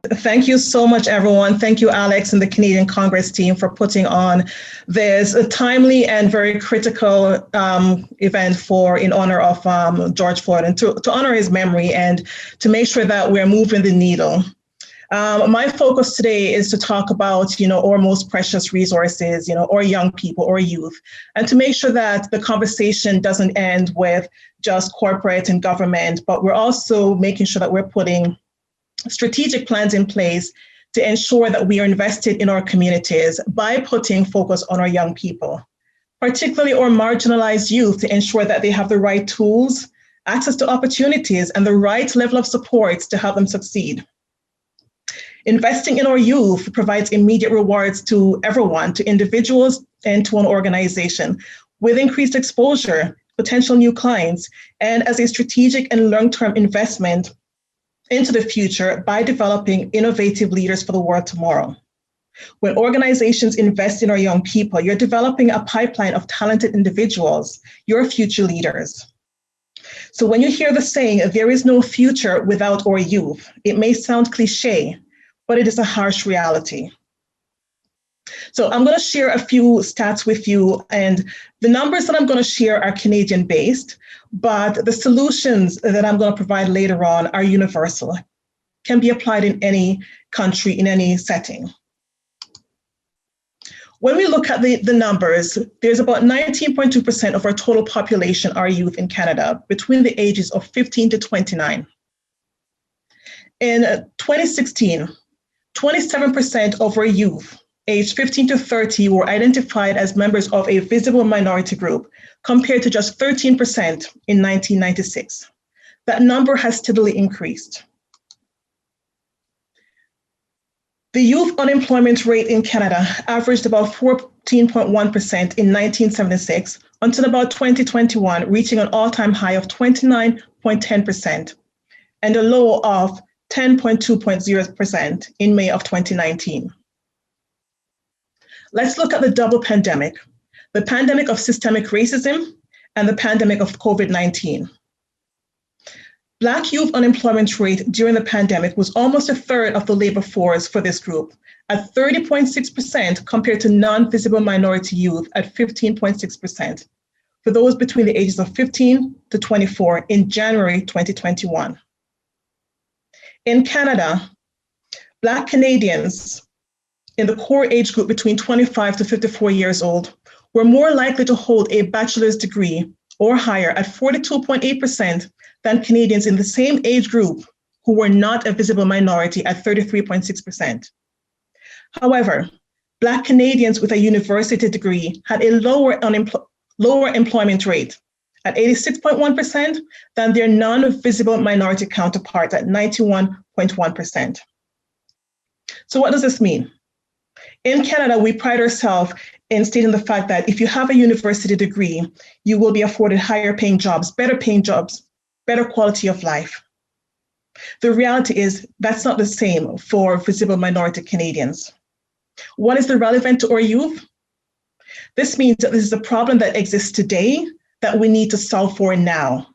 Thank you so much, everyone. Thank you, Alex, and the Canadian Congress team for putting on this timely and very critical event in honor of George Floyd, and to honor his memory and to make sure that we're moving the needle. My focus today is to talk about, our most precious resources, or young people or youth, and to make sure that the conversation doesn't end with just corporate and government, but we're also making sure that we're putting strategic plans in place to ensure that we are invested in our communities by putting focus on our young people, particularly our marginalized youth, to ensure that they have the right tools, access to opportunities, and the right level of support to help them succeed. Investing in our youth provides immediate rewards to everyone, to individuals and to an organization, with increased exposure, potential new clients, and as a strategic and long-term investment into the future by developing innovative leaders for the world tomorrow. When organizations invest in our young people, you're developing a pipeline of talented individuals, your future leaders. So when you hear the saying, there is no future without our youth, it may sound cliche, but it is a harsh reality. So I'm going to share a few stats with you, and the numbers that I'm going to share are Canadian-based, but the solutions that I'm going to provide later on are universal, can be applied in any country, in any setting. When we look at the numbers, there's about 19.2% of our total population are youth in Canada between the ages of 15 to 29. In 2016, 27% of our youth aged 15 to 30 were identified as members of a visible minority group, compared to just 13% in 1996. That number has steadily increased. The youth unemployment rate in Canada averaged about 14.1% in 1976 until about 2021, reaching an all-time high of 29.10% and a low of 10.20% in May of 2019. Let's look at the double pandemic, the pandemic of systemic racism and the pandemic of COVID-19. Black youth unemployment rate during the pandemic was almost a third of the labor force for this group, at 30.6% compared to non-visible minority youth at 15.6% for those between the ages of 15 to 24 in January 2021. In Canada, Black Canadians in the core age group between 25 to 54 years old were more likely to hold a bachelor's degree or higher at 42.8% than Canadians in the same age group who were not a visible minority at 33.6%. However, Black Canadians with a university degree had a lower employment rate at 86.1% than their non-visible minority counterparts at 91.1%. So what does this mean? In Canada, we pride ourselves in stating the fact that if you have a university degree, you will be afforded higher paying jobs, better quality of life. The reality is that's not the same for visible minority Canadians. What is relevant to our youth? This means that this is a problem that exists today that we need to solve for now.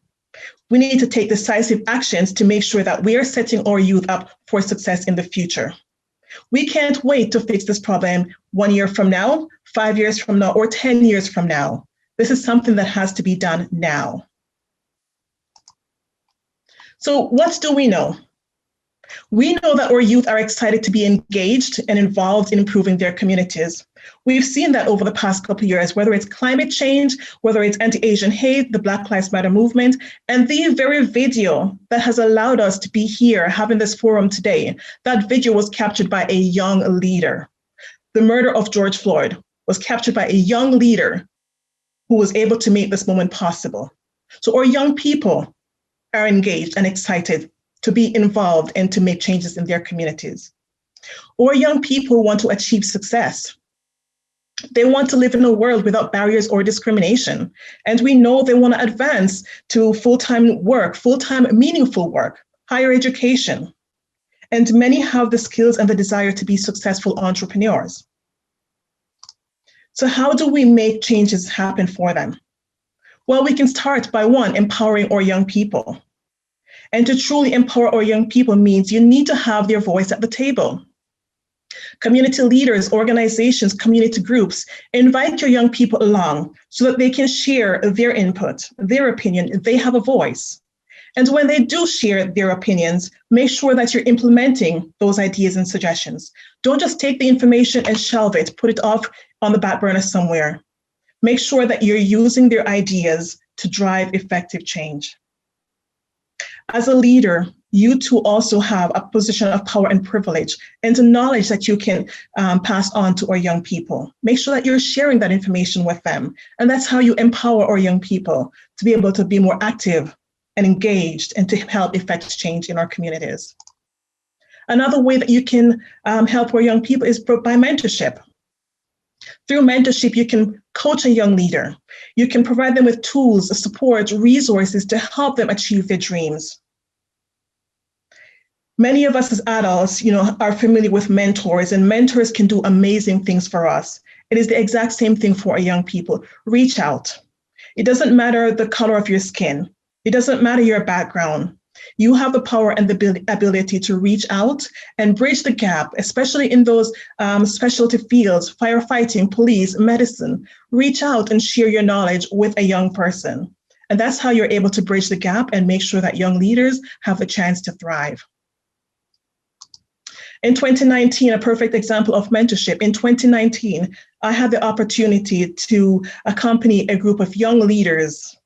We need to take decisive actions to make sure that we are setting our youth up for success in the future. We can't wait to fix this problem 1 year from now, 5 years from now, or 10 years from now. This is something that has to be done now. So what do we know? We know that our youth are excited to be engaged and involved in improving their communities. We've seen that over the past couple of years, whether it's climate change, whether it's anti-Asian hate, the Black Lives Matter movement, and the very video that has allowed us to be here having this forum today, that video was captured by a young leader. The murder of George Floyd was captured by a young leader who was able to make this moment possible. So our young people are engaged and excited to be involved and to make changes in their communities. Or young people want to achieve success. They want to live in a world without barriers or discrimination. And we know they want to advance to full-time work, full-time meaningful work, higher education. And many have the skills and the desire to be successful entrepreneurs. So how do we make changes happen for them? Well, we can start by one, empowering our young people. And to truly empower our young people means you need to have their voice at the table. Community leaders, organizations, community groups, invite your young people along so that they can share their input, their opinion, they have a voice. And when they do share their opinions, make sure that you're implementing those ideas and suggestions. Don't just take the information and shelve it, put it off on the back burner somewhere. Make sure that you're using their ideas to drive effective change. As a leader, you too also have a position of power and privilege and the knowledge that you can pass on to our young people. Make sure that you're sharing that information with them. And that's how you empower our young people to be able to be more active and engaged and to help effect change in our communities. Another way that you can help our young people is by mentorship. Through mentorship, you can coach a young leader. You can provide them with tools, support, resources to help them achieve their dreams. Many of us as adults, are familiar with mentors, and mentors can do amazing things for us. It is the exact same thing for our young people. Reach out. It doesn't matter the color of your skin. It doesn't matter your background. You have the power and the ability to reach out and bridge the gap, especially in those specialty fields, firefighting, police, medicine. Reach out and share your knowledge with a young person. And that's how you're able to bridge the gap and make sure that young leaders have a chance to thrive. In 2019, a perfect example of mentorship. In 2019, I had the opportunity to accompany a group of young leaders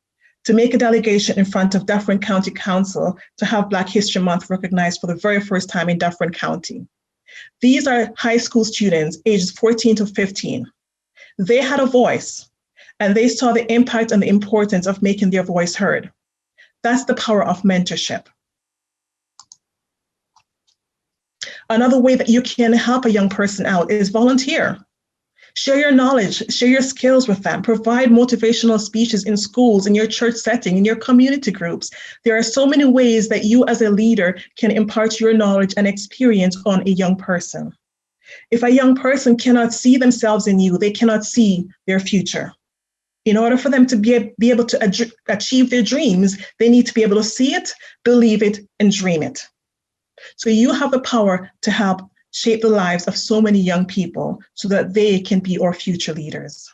to make a delegation in front of Dufferin County Council to have Black History Month recognized for the very first time in Dufferin County. These are high school students ages 14 to 15. They had a voice and they saw the impact and the importance of making their voice heard. That's the power of mentorship. Another way that you can help a young person out is volunteer. Share your knowledge, share your skills with them, provide motivational speeches in schools, in your church setting, in your community groups. There are so many ways that you as a leader can impart your knowledge and experience on a young person. If a young person cannot see themselves in you, they cannot see their future. In order for them to be able to achieve their dreams, they need to be able to see it, believe it, and dream it. So you have the power to help shape the lives of so many young people so that they can be our future leaders.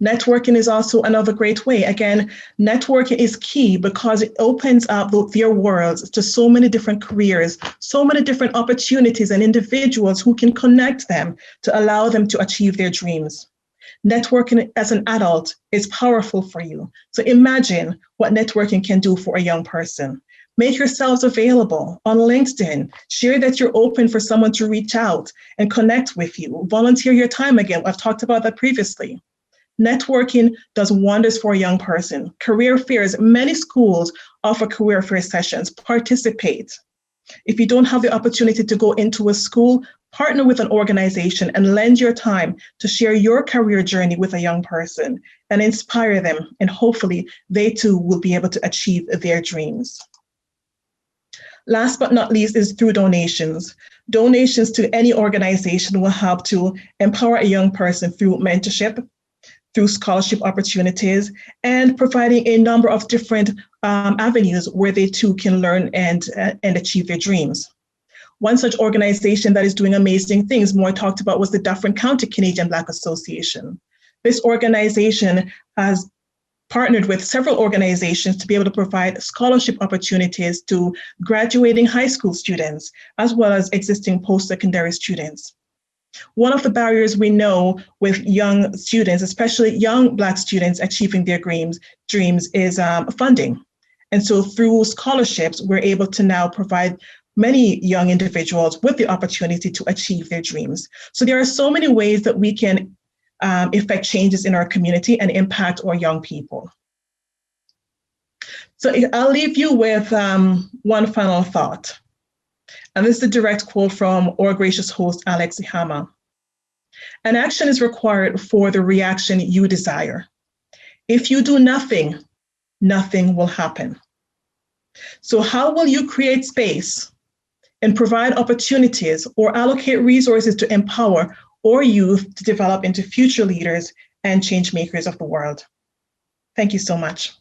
Networking is also another great way. Again, networking is key because it opens up their worlds to so many different careers, so many different opportunities and individuals who can connect them to allow them to achieve their dreams. Networking as an adult is powerful for you. So imagine what networking can do for a young person. Make yourselves available on LinkedIn. Share that you're open for someone to reach out and connect with you. Volunteer your time again. I've talked about that previously. Networking does wonders for a young person. Career fairs, many schools offer career fair sessions. Participate. If you don't have the opportunity to go into a school, partner with an organization and lend your time to share your career journey with a young person and inspire them. And hopefully they too will be able to achieve their dreams. Last but not least is through donations. Donations to any organization will help to empower a young person through mentorship, through scholarship opportunities, and providing a number of different avenues where they too can learn and achieve their dreams. One such organization that is doing amazing things, more talked about, was the Dufferin County Canadian Black Association. This organization has partnered with several organizations to be able to provide scholarship opportunities to graduating high school students, as well as existing post-secondary students. One of the barriers we know with young students, especially young Black students achieving their dreams is funding. And so through scholarships, we're able to now provide many young individuals with the opportunity to achieve their dreams. So there are so many ways that we can effect changes in our community and impact our young people. So I'll leave you with one final thought. And this is a direct quote from our gracious host, Alex Ihama. An action is required for the reaction you desire. If you do nothing, nothing will happen. So how will you create space and provide opportunities or allocate resources to empower our youth to develop into future leaders and change makers of the world? Thank you so much.